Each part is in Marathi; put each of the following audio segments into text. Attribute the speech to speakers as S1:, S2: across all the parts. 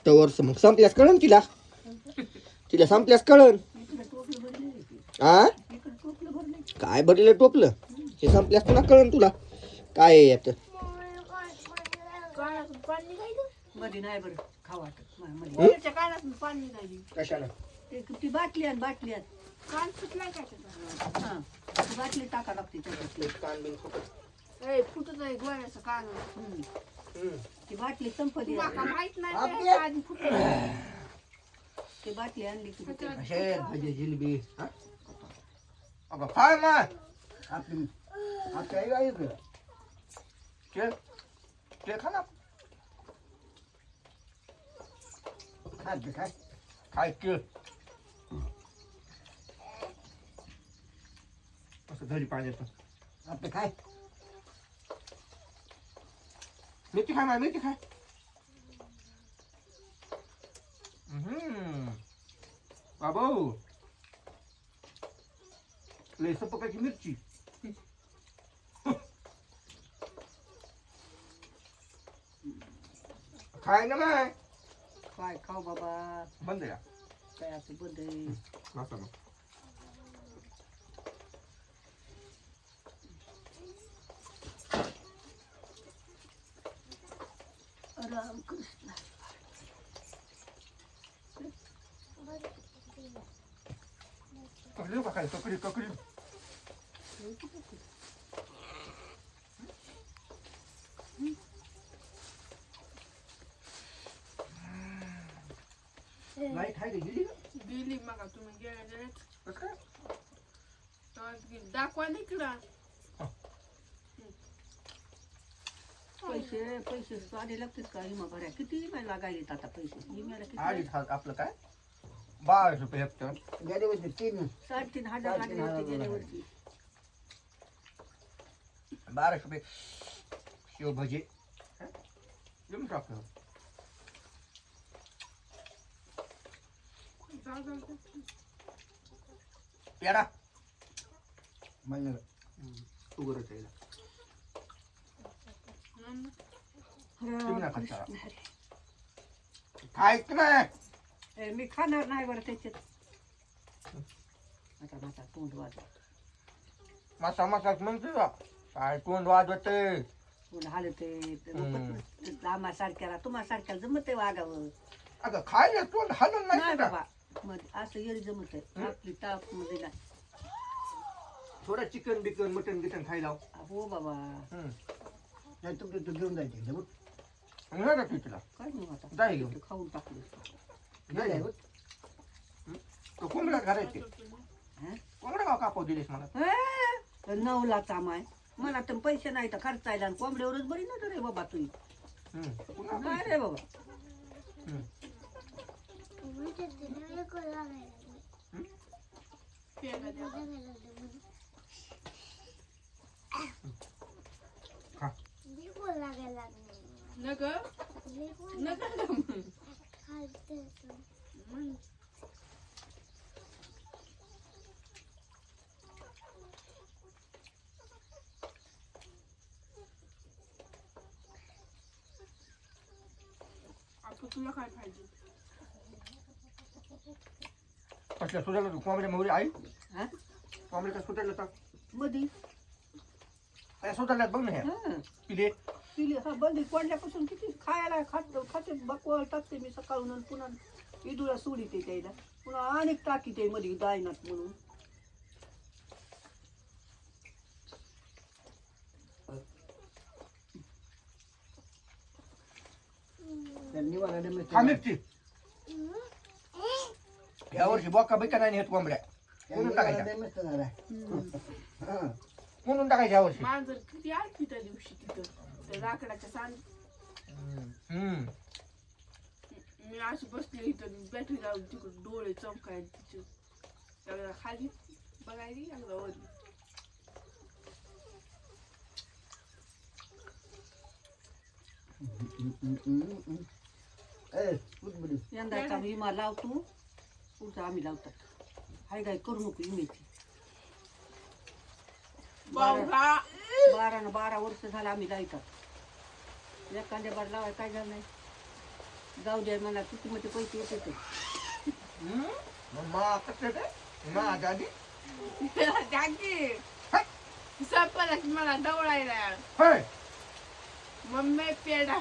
S1: तवर मग संपल्यास कळन तिला तिला संपल्यास कळन आ काय भरलेलं टोपलं हे संपल्यास तुला कळन तुला काय आहे यात
S2: मध्ये नाही बरं खाऊ वाटत
S1: कशाला
S2: ती बाटली आण बाटली आण कान फुटलाय काय हा ती बाटली टाका लागते त्याच्यात
S1: कान बिन फुटत
S2: फुटत आहे गोळ्याचं कान ती बाटली संपली
S3: माहित नाही
S2: ती बाटली आणली की
S1: भाजी जिलेबी अगं काय माय आपली आपल्या आई गाई ते खा ना खाय खाय केळ असं घरी पाहिजे आपलं खाय मेथी खाय माय मेथी खाय बाबू लय सपकाची मिरची खाय ना माय
S2: काय खाऊ बाबा
S1: बंद या
S2: काय असं बंद आहे
S1: वाचा मग
S2: राम कृष्ण
S1: ककडी का काय ककडी ककडी लाईट आहे गेली
S3: गेली मग तुम्ही गेल्या
S1: कसं काय
S3: दाखवा नाही इकडं
S2: पैसे पैसे आधी लागतील का विमा भराय किती विमा लागायलेत आता पैसे विम्याला किती
S1: आधीच आपलं काय 12 रुपये हेक्टर गेले होते
S2: 3,500 लागले होते गेल्या वर्षी
S1: 12 रुपये शेव भजी घेऊन टाकलं पेडा मला शुगरच आहे खायच नाही
S2: मी खाणार नाही बरं त्याच्यात आता माझा तोंड वाजव
S1: मासा मासाच म्हणते का काय तोंड वाजवते
S2: कोण हालते आम्हा सारख्याला तुम्हा सारख्याला जमत आहे वागावं
S1: अगं खायला तोंड हलून
S2: नाही
S1: नाही
S2: बाबा मग असं येरी जमत आहे आपली ताप मध्ये नाही
S1: थोडं चिकन बिकन मटन बिटन खायला
S2: हो बाबा
S1: नाही तुमचं तू घेऊन जायचे नाही का तुला
S2: काय मग आता
S1: जाय घेऊन
S2: खाऊन टाकलं
S1: नाही तो कोंबड्या घरायचे कोंबड्या गाव कापव दिलेस मला
S2: 9 लाख आहे मला तर पैसे नाही तर खर्चायला आणि कोंबड्यावरच बरी नव्हतं रे बाबा तुम्ही नाही रे बाबा
S3: नका नका आता तुला काय पाहिजे
S1: कसल्या सुधारला तू कोंबड्या मोहरी आई
S2: हा
S1: कोंबड्या का सुधारलं तर
S2: मधी
S1: काय सुधारल्यात बघ ना ह्या पिले
S2: पिली हा बंदी पडल्यापासून किती खायला खाते बकवाळ टाकते मी सकाळून आणि पुन्हा इदूला सोडीते त्याला पुन्हा अनेक टाकीते मध्ये दायनात म्हणून
S1: खा मिरची या वर्षी बोका बिका नाही नेत कोंबड्या कोणून टाकायच्या कोणून टाकायच्या यावर्षी
S3: मांजर किती आलती त्या दिवशी तिथं त्या लाकडाच्या सांग मी अशी बसली इथं बॅटरी लावून तिकडून डोळे चमकाय तिचे त्याला खाली बघायली एकदा वरली
S2: यंदाचा विमा लावतो पुढचा आम्ही लावतात हाय काय करू नको विम्याची 12 वर्ष झालं आम्ही लावतात एखाद्या बार लावाय काय झालं नाही जाऊ द्या मला किती मोठे पैसे येते ते.
S1: मग कसं ते माझ्या आधी
S3: टाकी संपला की मला डवळायला
S1: होय
S3: मम्मी पेढा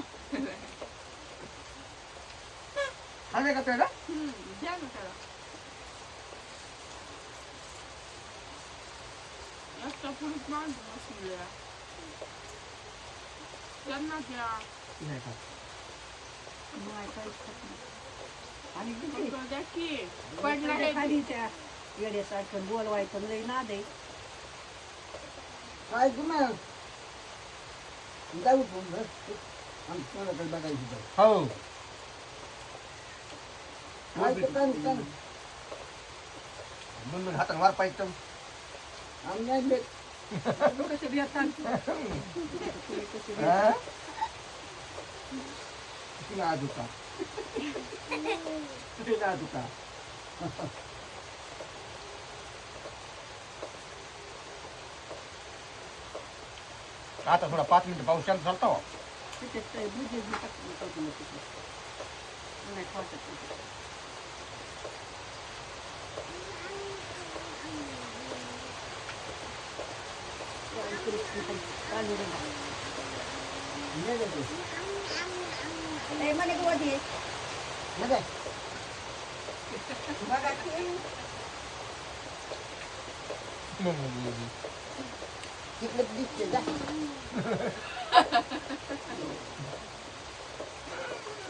S1: खाणे का त्याला
S3: द्या ना त्याला एकटा पुरुष माणूस बसलेला त्यांना द्या
S1: नाही का
S2: नाही काहीच खात नाही. आणि किती
S3: द्या की
S2: पडला
S3: पडला
S2: खाली त्या येड्यासारखं बोलवायचं लई ना दे.
S1: काय तुम्ही जाऊ फोन आमच्याकडे बघायचं हो म्हणून हातात वार पाहिजे
S2: कसे भेटतात
S1: तुला आजूका तुला आजूका आता थोडा 5 मिनिटं पाऊस शांत झालता हो.
S2: त्याच्यात काय भुजे बी टाकून नाही खात म्हणे गोदी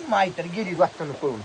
S1: माही तर गेली वाचताना पळून